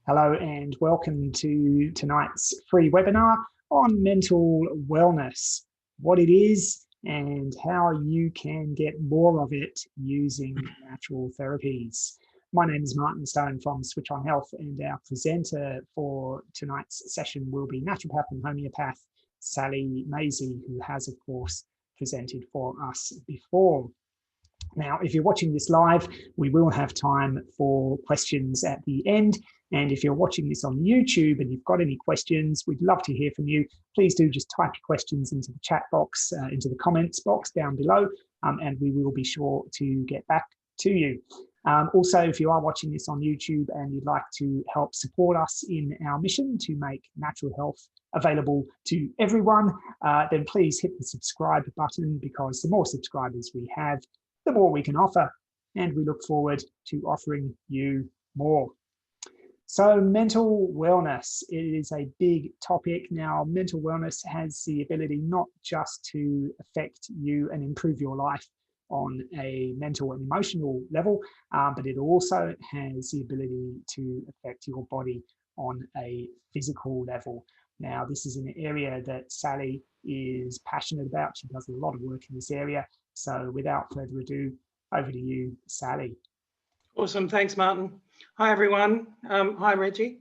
Hello and welcome to tonight's free webinar on mental wellness, what it is and how you can get more of it using natural therapies. My name is Martin Stone from Switch On Health, and our presenter for tonight's session will be naturopath and homeopath Sally Maisie, who has, of course, presented for us before. Now, if you're watching this live, we will have time for questions at the end. And if you're watching this on YouTube and you've got any questions, we'd love to hear from you. Please do just type your questions into the chat box, into the comments box down below, and we will be sure to get back to you. Also, if you are watching this on YouTube and you'd like to help support us in our mission to make natural health available to everyone, then please hit the subscribe button, because the more subscribers we have, the more we can offer, and we look forward to offering you more. So mental wellness is a big topic. Now, mental wellness has the ability not just to affect you and improve your life on a mental and emotional level, but it also has the ability to affect your body on a physical level. Now, this is an area that Sally is passionate about. She does a lot of work in this area. So without further ado, over to you, Sally. Awesome. Thanks, Martin. Hi, everyone. Hi, Reggie.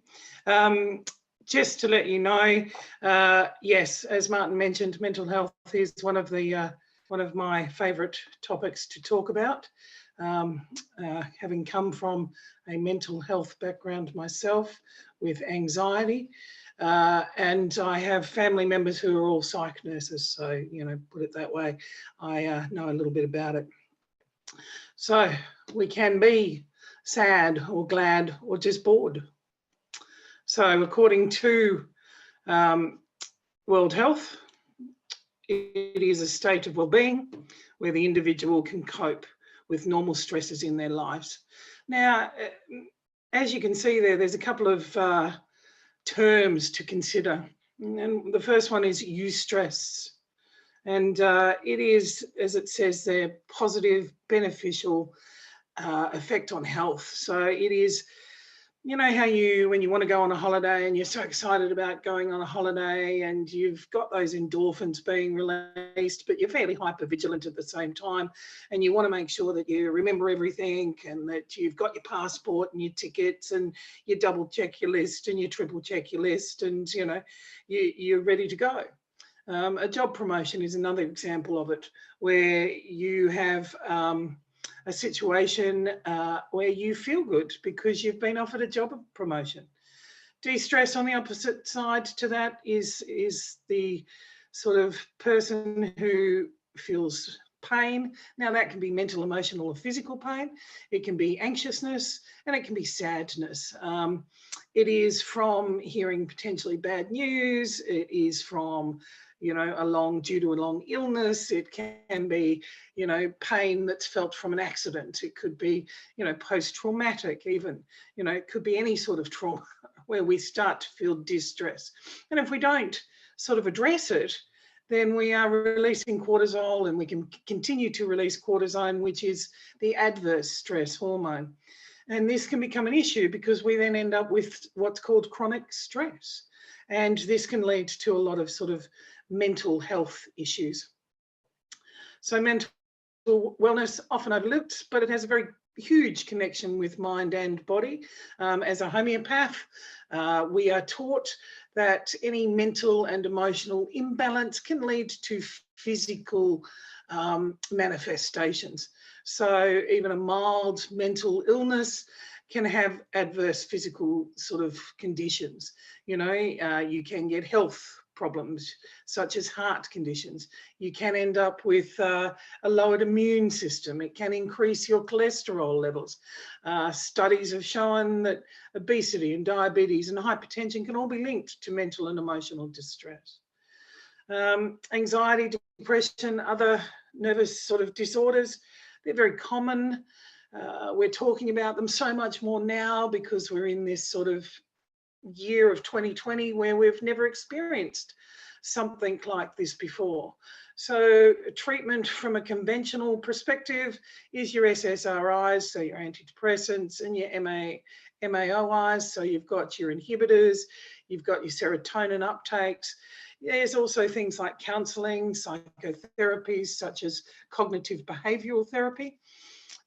Just to let you know, yes, as Martin mentioned, mental health is one of my favourite topics to talk about. Having come from a mental health background myself with anxiety, and I have family members who are all psych nurses, so, put it that way, I know a little bit about it. So we can be sad or glad or just bored. So according to World Health, it is a state of well-being where the individual can cope with normal stresses in their lives. Now, as you can see there's a couple of terms to consider. And the first one is eustress. And it is, as it says there, positive, beneficial effect on health. So it is, you know how when you want to go on a holiday and you're so excited about going on a holiday and you've got those endorphins being released, but you're fairly hypervigilant at the same time, and you want to make sure that you remember everything and that you've got your passport and your tickets and you double check your list and you triple check your list, and you're ready to go. A job promotion is another example of it, where you have a situation where you feel good because you've been offered a job promotion. De-stress, on the opposite side to that, is the sort of person who feels pain. Now, that can be mental, emotional, or physical pain. It can be anxiousness, and it can be sadness. It is from hearing potentially bad news. It is from due to a long illness. It can be, pain that's felt from an accident. It could be, post-traumatic even. It could be any sort of trauma where we start to feel distress. And if we don't sort of address it, then we are releasing cortisol, and we can continue to release cortisone, which is the adverse stress hormone. And this can become an issue because we then end up with what's called chronic stress. And this can lead to a lot of sort of mental health issues. So mental wellness, often overlooked, but it has a very huge connection with mind and body. As a homeopath, we are taught that any mental and emotional imbalance can lead to physical manifestations. So even a mild mental illness can have adverse physical sort of conditions. You can get health problems such as heart conditions. You can end up with a lowered immune system. It can increase your cholesterol levels. Studies have shown that obesity and diabetes and hypertension can all be linked to mental and emotional distress. Anxiety, depression, other nervous sort of disorders, they're very common. We're talking about them so much more now because we're in this sort of year of 2020 where we've never experienced something like this before. So treatment from a conventional perspective is your SSRIs, so your antidepressants, and your MAOIs, so you've got your inhibitors, you've got your serotonin uptakes. There's also things like counselling, psychotherapies such as cognitive behavioural therapy.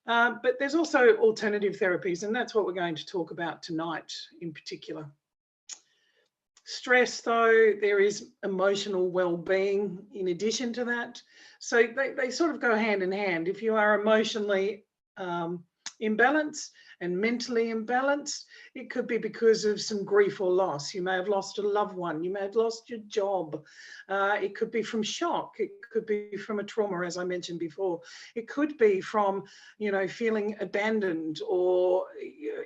But there's also alternative therapies, and that's what we're going to talk about tonight in particular. Stress, though, there is emotional well-being in addition to that. So they sort of go hand in hand. If you are emotionally imbalanced and mentally imbalanced, it could be because of some grief or loss. You may have lost a loved one. You may have lost your job. It could be from shock. It could be from a trauma, as I mentioned before. It could be from, you know, feeling abandoned, or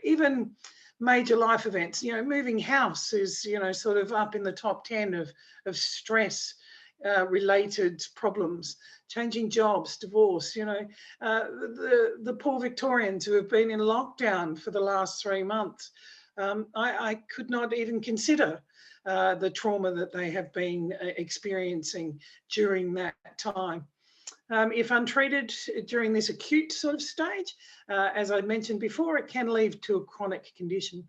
even major life events. You know, moving house is, you know, sort of up in the top 10 of stress related problems. Changing jobs, divorce, you know, the poor Victorians who have been in lockdown for the last 3 months. I could not even consider the trauma that they have been experiencing during that time. If untreated during this acute sort of stage, as I mentioned before, it can lead to a chronic condition.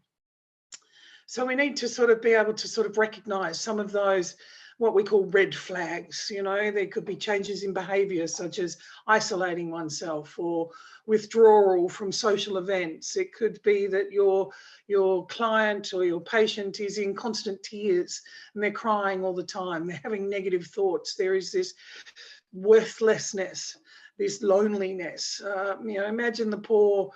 So we need to sort of be able to sort of recognise some of those, what we call red flags. You know, there could be changes in behaviour, such as isolating oneself or withdrawal from social events. It could be that your client or your patient is in constant tears and they're crying all the time. They're having negative thoughts. There is this worthlessness, this loneliness. You know, imagine the poor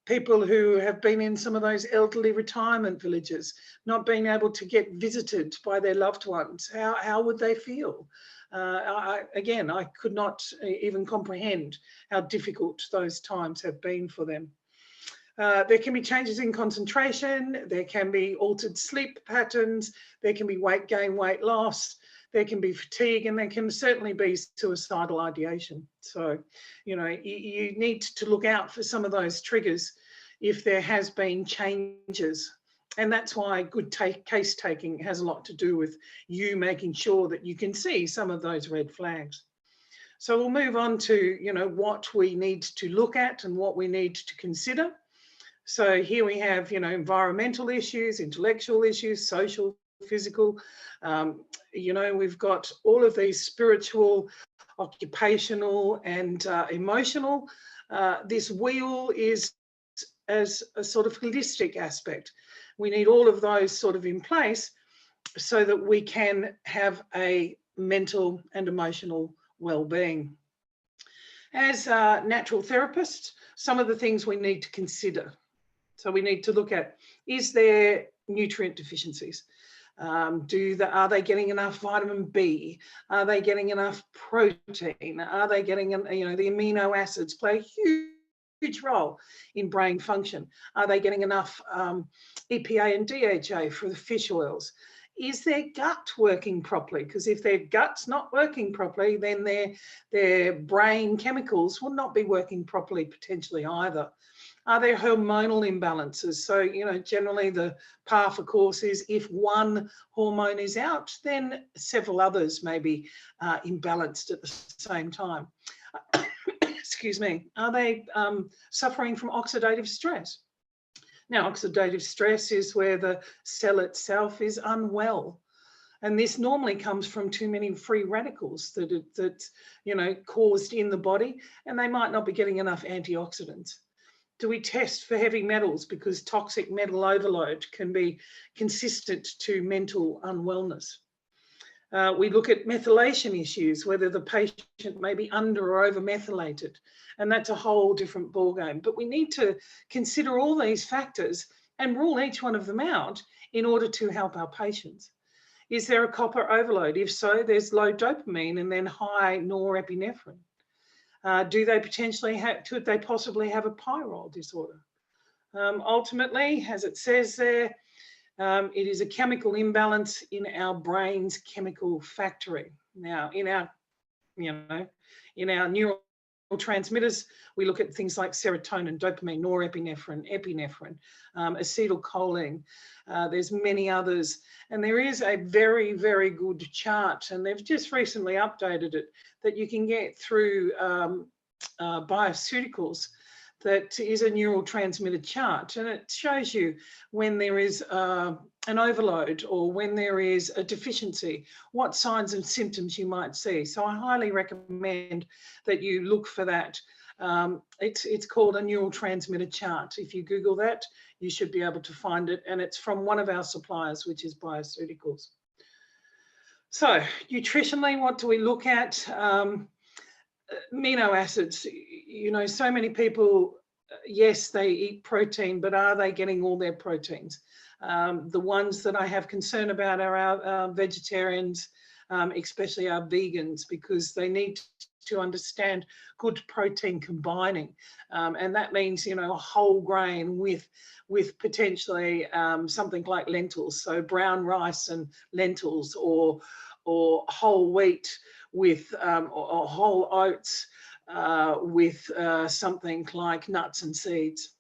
people who have been in some of those elderly retirement villages, not being able to get visited by their loved ones. How would they feel? Again, I could not even comprehend how difficult those times have been for them. There can be changes in concentration, there can be altered sleep patterns, there can be weight gain, weight loss, there can be fatigue, and there can certainly be suicidal ideation. So, you know, you need to look out for some of those triggers if there has been changes. And that's why good case taking has a lot to do with you making sure that you can see some of those red flags. So we'll move on to, you know, what we need to look at and what we need to consider. So here we have, you know, environmental issues, intellectual issues, social, physical. You know, we've got all of these spiritual, occupational, and emotional. This wheel is as a sort of holistic aspect. We need all of those sort of in place so that we can have a mental and emotional well-being. As natural therapists, some of the things we need to consider. So we need to look at, is there nutrient deficiencies? Are they getting enough vitamin B? Are they getting enough protein? Are they getting, you know, the amino acids play a huge role in brain function. Are they getting enough EPA and DHA for the fish oils? Is their gut working properly? Because if their gut's not working properly, then their brain chemicals will not be working properly potentially either. Are there hormonal imbalances? So, you know, generally the path, of course, is if one hormone is out, then several others may be imbalanced at the same time. Excuse me. Are they suffering from oxidative stress? Now, oxidative stress is where the cell itself is unwell. And this normally comes from too many free radicals that you know, caused in the body, and they might not be getting enough antioxidants. Do we test for heavy metals? Because toxic metal overload can be consistent to mental unwellness. We look at methylation issues, whether the patient may be under or over methylated, and that's a whole different ballgame. But we need to consider all these factors and rule each one of them out in order to help our patients. Is there a copper overload? If so, there's low dopamine and then high norepinephrine. Do they potentially have, could they possibly have a pyrrole disorder? Ultimately, as it says there, it is a chemical imbalance in our brain's chemical factory. Now, in our, you know, in our neural neurotransmitters, we look at things like serotonin, dopamine, norepinephrine, epinephrine, acetylcholine. There's many others. And there is a very, very good chart, and they've just recently updated it, that you can get through bioceuticals, that is a neurotransmitter chart, and it shows you when there is an overload or when there is a deficiency, what signs and symptoms you might see. So I highly recommend that you look for that. It's called a neurotransmitter chart. If you Google that, you should be able to find it, and it's from one of our suppliers, which is bioceuticals. So nutritionally, what do we look at? Amino acids, you know, so many people, yes, they eat protein, but are they getting all their proteins? The ones that I have concern about are our vegetarians, especially our vegans, because they need to understand good protein combining. And that means, you know, a whole grain with potentially something like lentils, so brown rice and lentils, or whole wheat with or whole oats with something like nuts and seeds.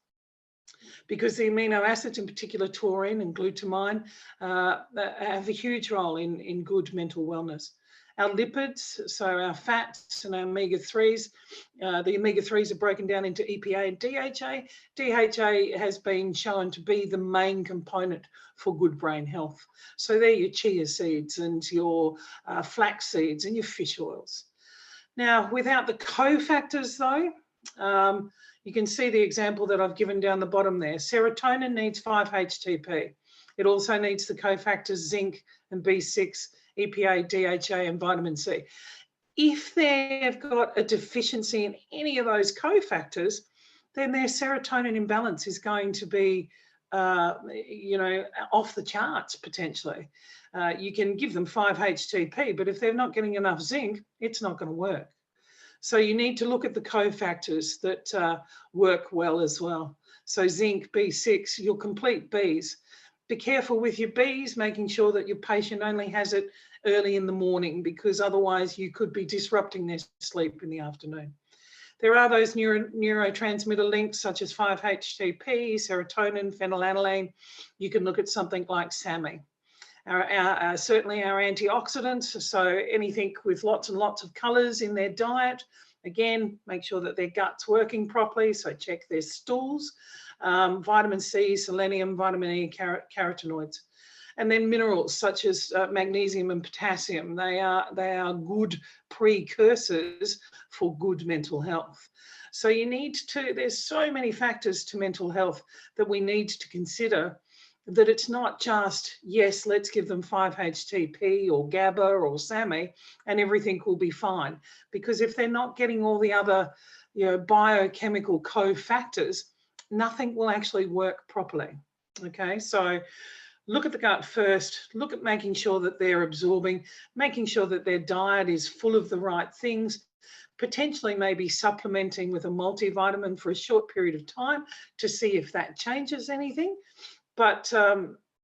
Because the amino acids, in particular taurine and glutamine, have a huge role in good mental wellness. Our lipids, so our fats and our omega-3s, the omega-3s are broken down into EPA and DHA. DHA has been shown to be the main component for good brain health. So they're your chia seeds and your flax seeds and your fish oils. Now, without the cofactors though, you can see the example that I've given down the bottom there. Serotonin needs 5-HTP. It also needs the cofactors zinc and B6, EPA, DHA, and vitamin C. If they've got a deficiency in any of those cofactors, then their serotonin imbalance is going to be, you know, off the charts potentially. You can give them 5-HTP, but if they're not getting enough zinc, it's not going to work. So you need to look at the cofactors that work well as well. So zinc, B6, your complete Bs. Be careful with your Bs, making sure that your patient only has it early in the morning, because otherwise you could be disrupting their sleep in the afternoon. There are those neurotransmitter links such as 5-HTP, serotonin, phenylalanine. You can look at something like SAMe. Certainly our antioxidants, so anything with lots and lots of colours in their diet. Again, make sure that their gut's working properly, so check their stools. Vitamin C, selenium, vitamin E, carotenoids. And then minerals such as magnesium and potassium. They are good precursors for good mental health. So you need to, there's so many factors to mental health that we need to consider, that it's not just, yes, let's give them 5-HTP or GABA or SAMe and everything will be fine. Because if they're not getting all the other, you know, biochemical cofactors, nothing will actually work properly. Okay, so look at the gut first, look at making sure that they're absorbing, making sure that their diet is full of the right things, potentially maybe supplementing with a multivitamin for a short period of time to see if that changes anything. But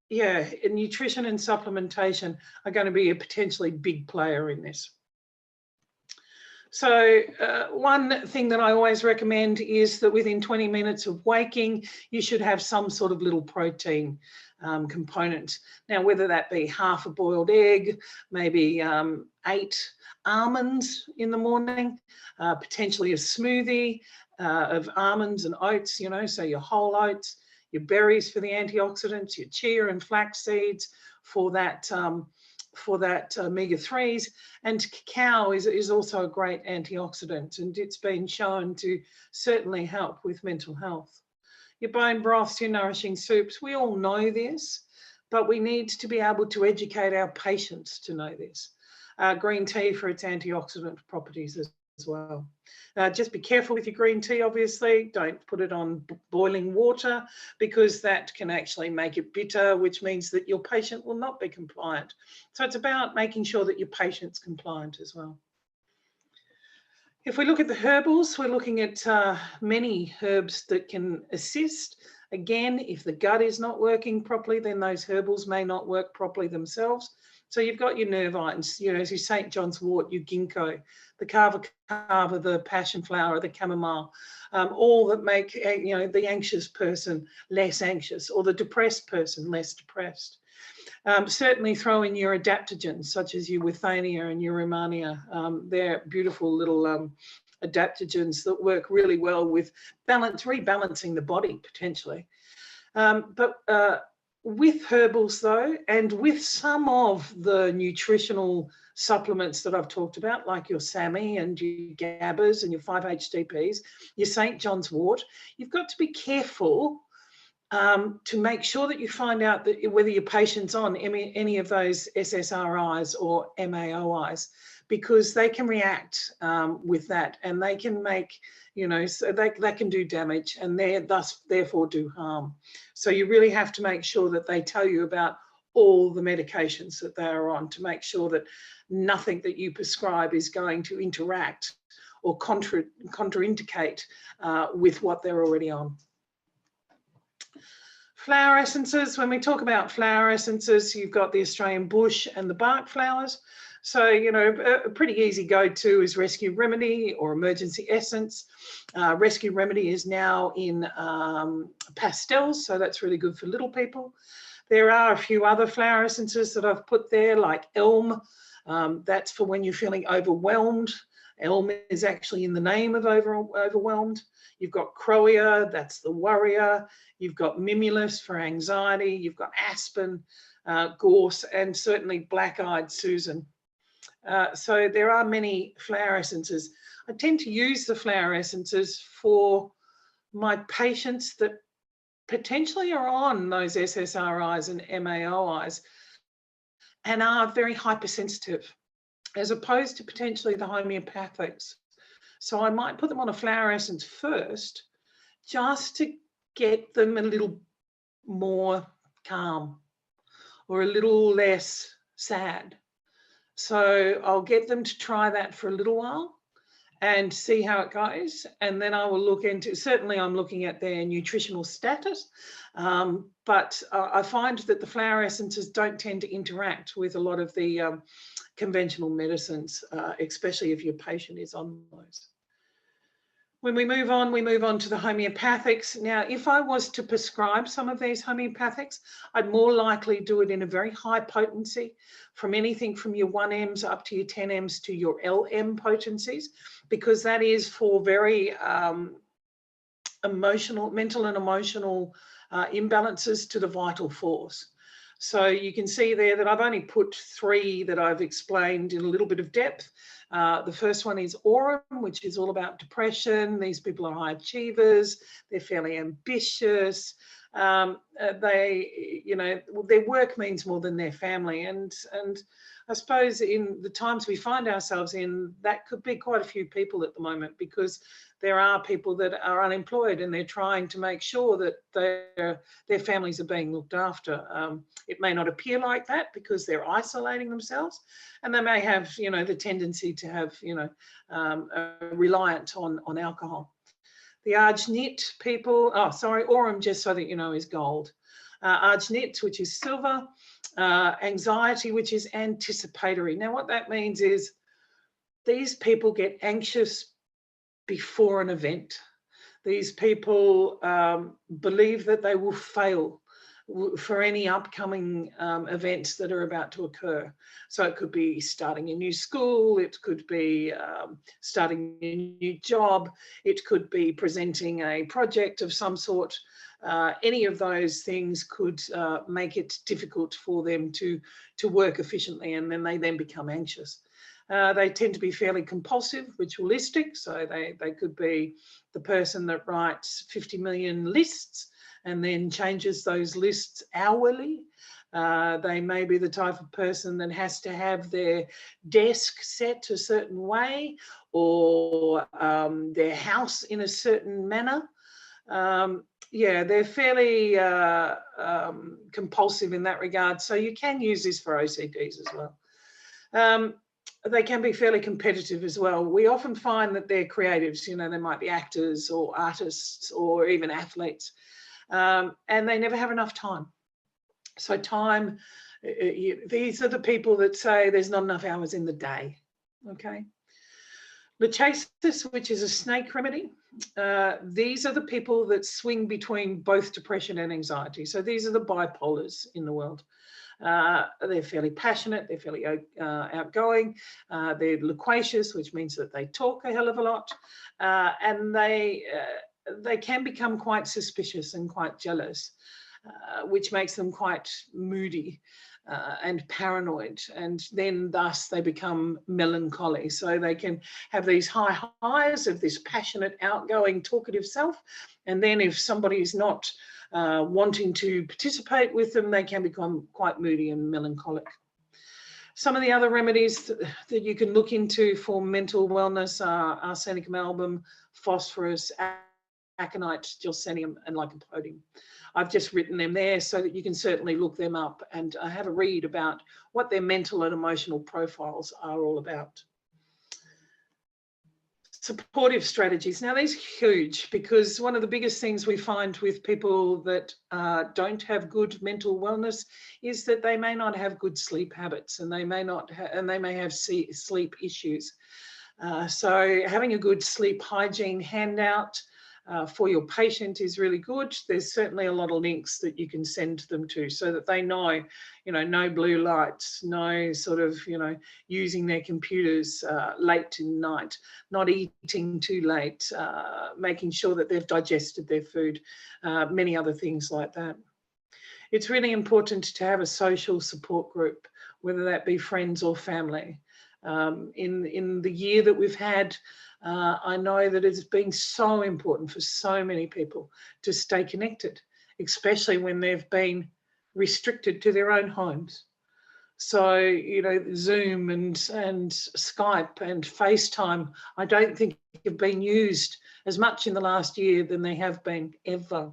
yeah, nutrition and supplementation are going to be a potentially big player in this. So one thing that I always recommend is that within 20 minutes of waking, you should have some sort of little protein component. Now, whether that be half a boiled egg, maybe 8 almonds in the morning, potentially a smoothie of almonds and oats, you know, so your whole oats, your berries for the antioxidants, your chia and flax seeds for that omega-3s, and cacao is also a great antioxidant, and it's been shown to certainly help with mental health. Your bone broths, your nourishing soups, we all know this, but we need to be able to educate our patients to know this. Green tea for its antioxidant properties as well. Just be careful with your green tea, obviously. Don't put it on boiling water, because that can actually make it bitter, which means that your patient will not be compliant. So it's about making sure that your patient's compliant as well. If we look at the herbals, we're looking at many herbs that can assist. Again, if the gut is not working properly, then those herbals may not work properly themselves. So you've got your nervines, you know, your St. John's wort, your ginkgo, the kava, the passion flower, the chamomile, all that make, you know, the anxious person less anxious, or the depressed person less depressed. Certainly throw in your adaptogens, such as your withania and your rehmannia. They're beautiful little adaptogens that work really well with rebalancing the body potentially. With herbals though, and with some of the nutritional supplements that I've talked about, like your SAMI and your GABAs and your 5-HTPs, your St. John's wort, you've got to be careful to make sure that you find out that whether your patient's on any of those SSRIs or MAOIs, because they can react with that, and they can make, you know, so they can do damage, and therefore do harm. So you really have to make sure that they tell you about all the medications that they are on, to make sure that nothing that you prescribe is going to interact or contraindicate with what they're already on. Flower essences, when we talk about flower essences, you've got the Australian bush and the bark flowers. So, you know, a pretty easy go-to is Rescue Remedy or Emergency Essence. Rescue Remedy is now in pastels, so that's really good for little people. There are a few other flower essences that I've put there, like elm. That's for when you're feeling overwhelmed. Elm is actually in the name of overwhelmed. You've got Crowea, that's the worrier. You've got Mimulus for anxiety. You've got aspen, gorse, and certainly black-eyed Susan. So there are many flower essences. I tend to use the flower essences for my patients that potentially are on those SSRIs and MAOIs and are very hypersensitive, as opposed to potentially the homeopathics. So I might put them on a flower essence first, just to get them a little more calm or a little less sad. So I'll get them to try that for a little while and see how it goes. And then I will look into, certainly I'm looking at their nutritional status, but I find that the flower essences don't tend to interact with a lot of the conventional medicines, especially if your patient is on those. When we move on to the homeopathics. Now, if I was to prescribe some of these homeopathics, I'd more likely do it in a very high potency, from anything from your 1Ms up to your 10Ms to your LM potencies, because that is for very mental and emotional imbalances to the vital force. So you can see there that I've only put 3 that I've explained in a little bit of depth. The first one is Aurum, which is all about depression. These people are high achievers. They're fairly ambitious. They, you know, their work means more than their family. And I suppose in the times we find ourselves in, that could be quite a few people at the moment, because there are people that are unemployed and they're trying to make sure that their families are being looked after. It may not appear like that because they're isolating themselves, and they may have, you know, the tendency to have, you know, reliant on alcohol. The Arginit people, Aurum, just so that you know, is gold. Arginit, which is silver. Anxiety, which is anticipatory. Now, what that means is these people get anxious before an event. These people believe that they will fail for any upcoming events that are about to occur. So it could be starting a new school, it could be starting a new job, it could be presenting a project of some sort. Any of those things could make it difficult for them to work efficiently, and then they become anxious. They tend to be fairly compulsive, ritualistic, so they could be the person that writes 50 million lists and then changes those lists hourly. They may be the type of person that has to have their desk set a certain way, or their house in a certain manner. Yeah, they're fairly compulsive in that regard. So you can use this for OCDs as well. They can be fairly competitive as well. We often find that they're creatives, you know, they might be actors or artists or even athletes, and they never have enough time. So time, these are the people that say there's not enough hours in the day. Okay. Lachesis, which is a snake remedy. These are the people that swing between both depression and anxiety. So these are the bipolars in the world. They're fairly passionate, they're fairly outgoing, they're loquacious, which means that they talk a hell of a lot, and they can become quite suspicious and quite jealous, which makes them quite moody and paranoid, and then thus they become melancholy. So they can have these high highs of this passionate, outgoing, talkative self, and then if somebody is not wanting to participate with them, they can become quite moody and melancholic. Some of the other remedies that you can look into for mental wellness are arsenicum album, phosphorus, aconite, gelsemium, and lycopodium. I've just written them there so that you can certainly look them up and have a read about what their mental and emotional profiles are all about. Supportive strategies. Now, these are huge, because one of the biggest things we find with people that don't have good mental wellness is that they may not have good sleep habits, and they may have sleep issues. So having a good sleep hygiene handout for your patient is really good. There's certainly a lot of links that you can send them to so that they know, no blue lights, no sort of, using their computers late in the night, not eating too late, making sure that they've digested their food, many other things like that. It's really important to have a social support group, whether that be friends or family. In the year that we've had, I know that it's been so important for so many people to stay connected, especially when they've been restricted to their own homes. So, Zoom and Skype and FaceTime, I don't think have been used as much in the last year than they have been ever.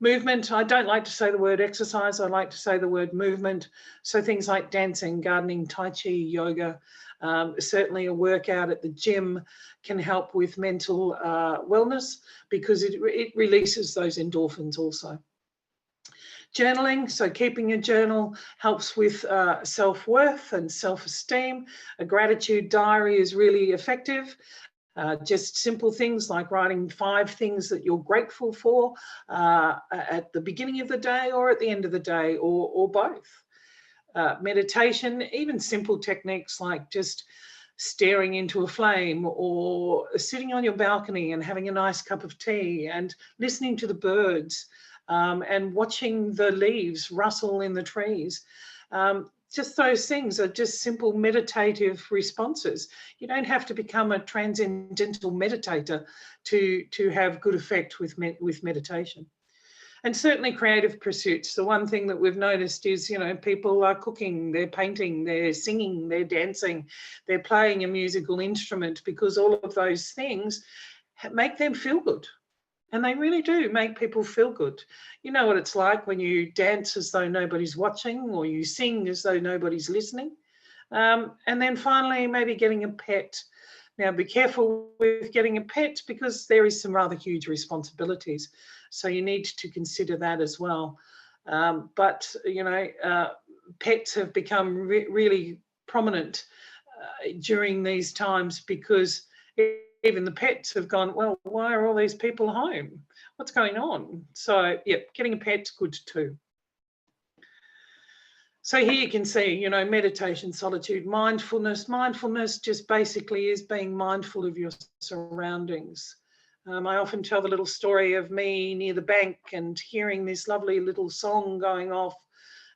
Movement, I don't like to say the word exercise, I like to say the word movement. So things like dancing, gardening, Tai Chi, yoga, certainly a workout at the gym can help with mental wellness, because it releases those endorphins also. Journaling, so keeping a journal helps with self-worth and self-esteem. A gratitude diary is really effective. Just simple things like writing 5 things that you're grateful for at the beginning of the day or at the end of the day, or both. Meditation, even simple techniques like just staring into a flame, or sitting on your balcony and having a nice cup of tea and listening to the birds, and watching the leaves rustle in the trees. Just those things are just simple meditative responses. You don't have to become a transcendental meditator to have good effect with meditation. And certainly creative pursuits. The one thing that we've noticed is, people are cooking, they're painting, they're singing, they're dancing, they're playing a musical instrument, because all of those things make them feel good. And they really do make people feel good. You know what it's like when you dance as though nobody's watching, or you sing as though nobody's listening. And then finally, maybe getting a pet. Now, be careful with getting a pet, because there is some rather huge responsibilities. So you need to consider that as well. But pets have become really prominent during these times, because even the pets have gone, well, why are all these people home? What's going on? So, yeah, getting a pet's good too. So here you can see, meditation, solitude, mindfulness. Mindfulness just basically is being mindful of your surroundings. I often tell the little story of me near the bank and hearing this lovely little song going off,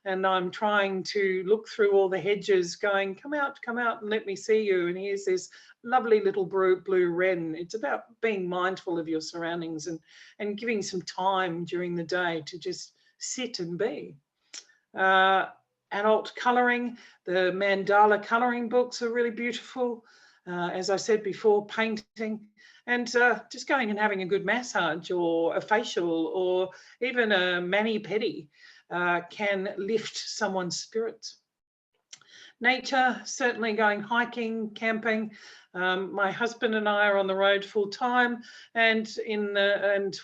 and I'm trying to look through all the hedges going, come out and let me see you. And here's this lovely little blue wren. It's about being mindful of your surroundings and giving some time during the day to just sit and be. Adult colouring, the mandala colouring books are really beautiful. As I said before, painting, and just going and having a good massage or a facial or even a mani-pedi can lift someone's spirits. nature, certainly going hiking, camping. My husband and I are on the road full time, and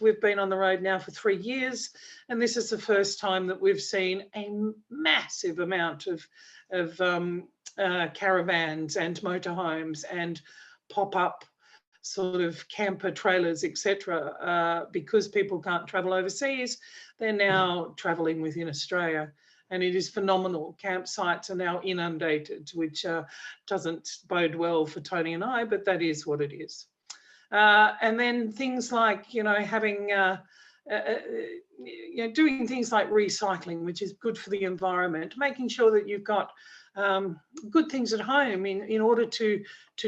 we've been on the road now for 3 years. And this is the first time that we've seen a massive amount of caravans and motorhomes and pop-up sort of camper trailers, etc. Because people can't travel overseas, they're now traveling within Australia. And it is phenomenal. Campsites are now inundated, which doesn't bode well for Tony and I, but that is what it is. And then things like, having, doing things like recycling, which is good for the environment, making sure that you've got good things at home in order to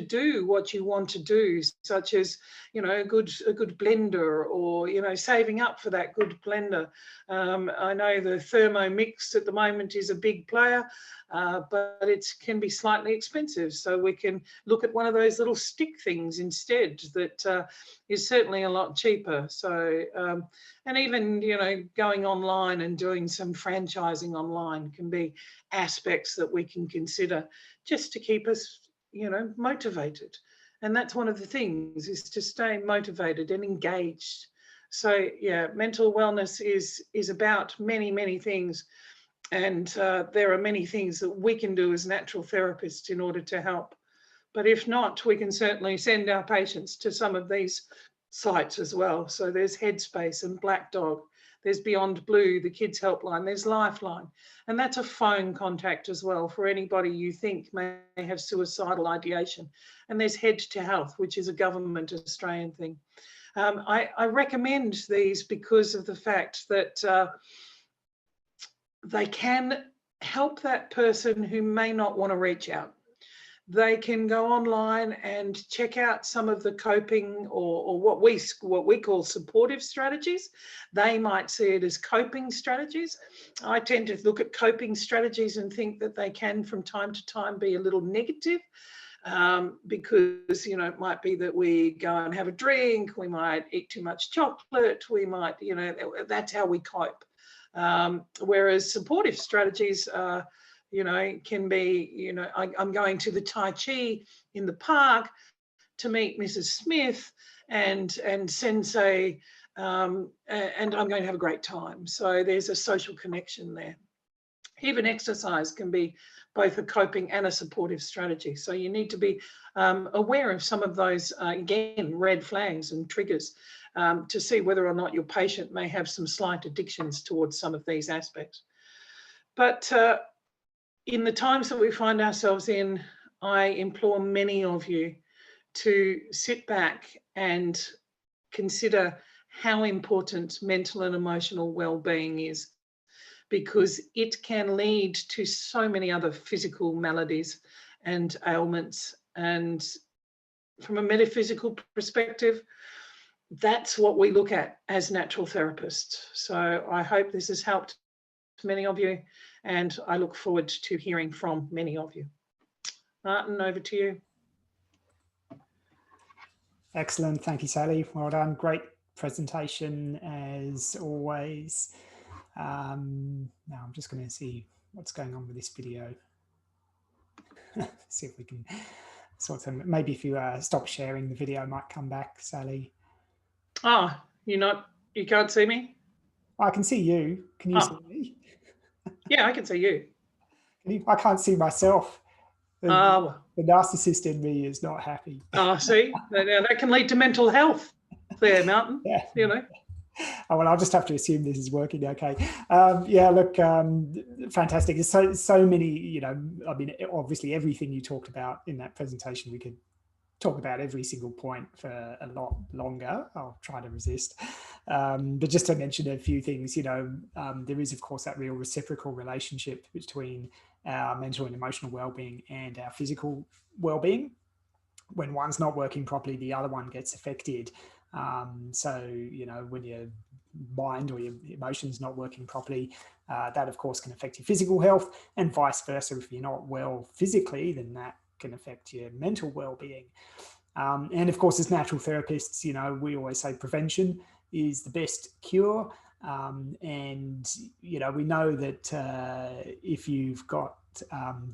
do what you want to do, such as a good blender, or saving up for that good blender. I know the Thermomix at the moment is a big player, but it can be slightly expensive, so we can look at one of those little stick things instead that is certainly a lot cheaper. So and even going online and doing some franchising online can be aspects that we can consider just to keep us motivated. And that's one of the things, is to stay motivated and engaged. So yeah, mental wellness is about many things, and there are many things that we can do as natural therapists in order to help. But if not, we can certainly send our patients to some of these sites as well. So there's Headspace and Black Dog, there's Beyond Blue, the Kids Helpline, there's Lifeline, and that's a phone contact as well for anybody you think may have suicidal ideation. And there's Head to Health, which is a government Australian thing. I recommend these because of the fact that they can help that person who may not want to reach out. They can go online and check out some of the coping or what we call supportive strategies. They might see it as coping strategies. I tend to look at coping strategies and think that they can from time to time be a little negative, because it might be that we go and have a drink, we might eat too much chocolate, we might, that's how we cope. Whereas supportive strategies can be, I'm going to the Tai Chi in the park to meet Mrs. Smith and Sensei, and I'm going to have a great time. So there's a social connection there. Even exercise can be both a coping and a supportive strategy. So you need to be aware of some of those, again, red flags and triggers, to see whether or not your patient may have some slight addictions towards some of these aspects. But in the times that we find ourselves in, I implore many of you to sit back and consider how important mental and emotional well-being is, because it can lead to so many other physical maladies and ailments. And from a metaphysical perspective, that's what we look at as natural therapists. So I hope this has helped many of you, and I look forward to hearing from many of you. Martin, over to you. Excellent. Thank you, Sally. Well done. Great presentation as always. Now I'm just going to see what's going on with this video. See if we can sort of, maybe if you stop sharing the video, it might come back, Sally. Oh, you can't see me? I can see you. Can you see me? Yeah, I can see you. I can't see myself. The narcissist in me is not happy. See, that can lead to mental health there, Martin. Yeah. Oh, well, I'll just have to assume this is working okay. Yeah, look, fantastic. There's so many, I mean, obviously everything you talked about in that presentation, we could talk about every single point for a lot longer. I'll try to resist. But just to mention a few things, there is, of course, that real reciprocal relationship between our mental and emotional well-being and our physical well-being. When one's not working properly, the other one gets affected. So, when your mind or your emotions not working properly, that, of course, can affect your physical health, and vice versa. If you're not well physically, then that can affect your mental well-being. And of course, as natural therapists, we always say prevention is the best cure. And we know that if you've got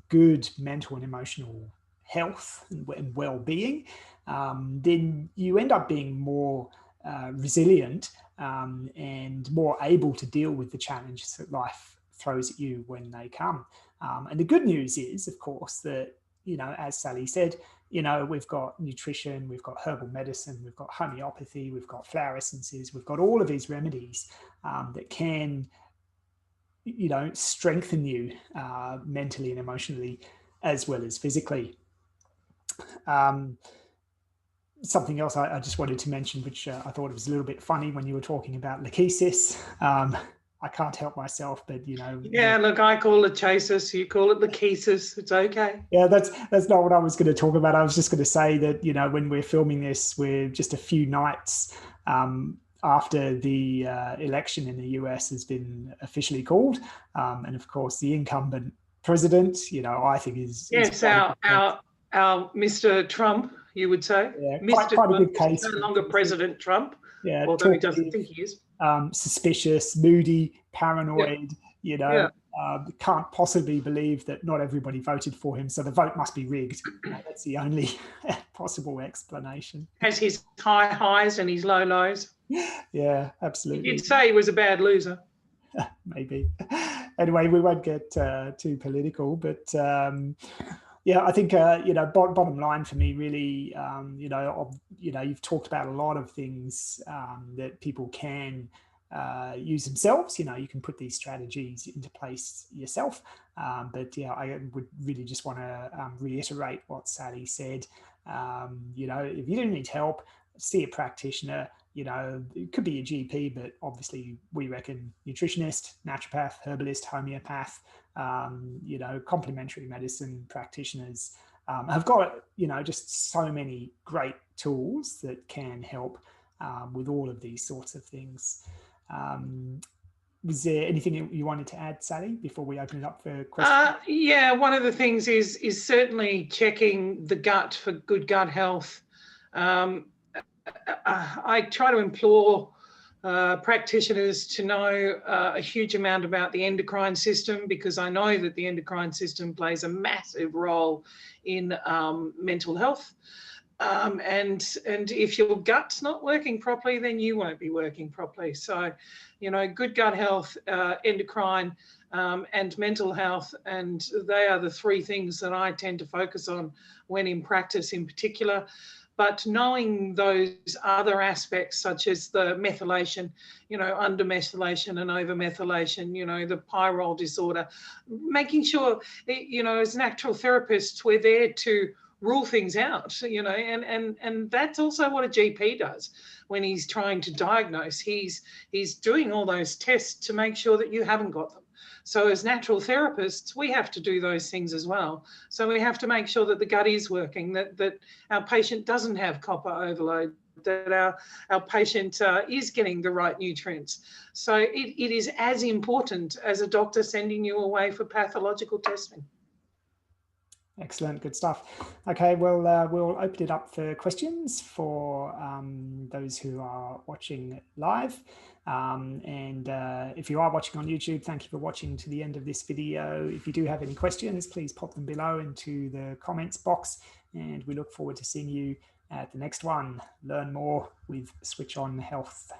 good mental and emotional health and well-being, then you end up being more resilient and more able to deal with the challenges that life throws at you when they come. And the good news is, of course, that, as Sally said, we've got nutrition, we've got herbal medicine, we've got homeopathy, we've got flower essences, we've got all of these remedies that can, strengthen you mentally and emotionally as well as physically. Something else I just wanted to mention, which I thought was a little bit funny when you were talking about lachesis. I can't help myself, but Yeah, look, I call it chasis, you call it lachesis. It's okay. Yeah, that's not what I was going to talk about. I was just going to say that when we're filming this, we're just a few nights after the election in the US has been officially called, and of course the incumbent president, I think is our Mr. Trump, you would say. Yeah, Mr. quite a Trump good case. is no longer President Trump, yeah, although he doesn't think he is. Suspicious, moody, paranoid, can't possibly believe that not everybody voted for him, so the vote must be rigged. That's the only possible explanation. Has his high highs and his low lows. Yeah, absolutely. You'd say he was a bad loser. Maybe. Anyway, we won't get too political, but I think bottom line for me, really, you've talked about a lot of things that people can use themselves. You can put these strategies into place yourself, but I would really just want to reiterate what Sally said. If you do need help, see a practitioner. It could be a GP, but obviously we reckon nutritionist, naturopath, herbalist, homeopath, complementary medicine practitioners have got, just so many great tools that can help with all of these sorts of things. Was there anything you wanted to add, Sally, before we open it up for questions? Yeah, one of the things is certainly checking the gut for good gut health. I try to implore practitioners to know a huge amount about the endocrine system, because I know that the endocrine system plays a massive role in mental health. And if your gut's not working properly, then you won't be working properly. So, good gut health, endocrine, and mental health, and they are the three things that I tend to focus on when in practice in particular. But knowing those other aspects, such as the methylation, undermethylation and overmethylation, the pyrrole disorder, making sure, as natural therapists, we're there to rule things out, and that's also what a GP does when he's trying to diagnose. He's doing all those tests to make sure that you haven't got them. So as natural therapists, we have to do those things as well. So we have to make sure that the gut is working, that our patient doesn't have copper overload, that our patient is getting the right nutrients. So it is as important as a doctor sending you away for pathological testing. Excellent, good stuff. Okay, well, we'll open it up for questions for those who are watching live. And if you are watching on YouTube, thank you for watching to the end of this video. If you do have any questions, please pop them below into the comments box, and we look forward to seeing you at the next one. Learn more with Switch On Health.